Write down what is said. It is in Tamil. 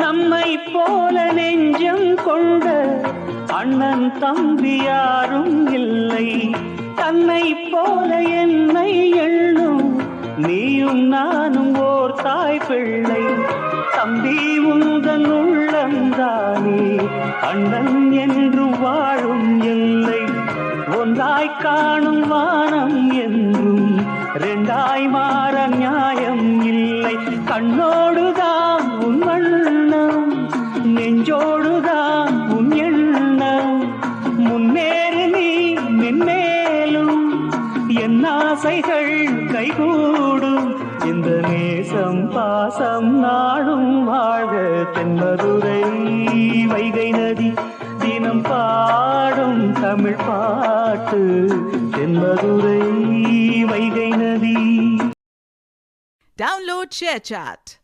நம்மை போல நெஞ்சம் கொண்ட அண்ணன் தம்பி யாரும் இல்லை. தன்னை போல என்னை எண்ணும் நீயும் நானும் ஓர் தாய் பிள்ளை. தம்பி உந்தன் உள்ளந்தானே அண்ணன் என்று வாழும் எல்லை. ஒன்றாய் காணும் வானம் என்றும் ரெண்டாய் மாற நியாயம் இல்லை. கண்ணோடுதான் உன் வண்ணம், நெஞ்சோடுதான் உன் எண்ணம். முன்னேறு நீ மென்மேலும், என் ஆசைகள் கைகூடும். இந்த நேசம் பாசம் நாடும் வாழ்க. தென்மதுரை வைகை நதி தினம் பாடும் தமிழ் பாட்டு. தென்மதுரை வைகை நதி. Download ShareChat.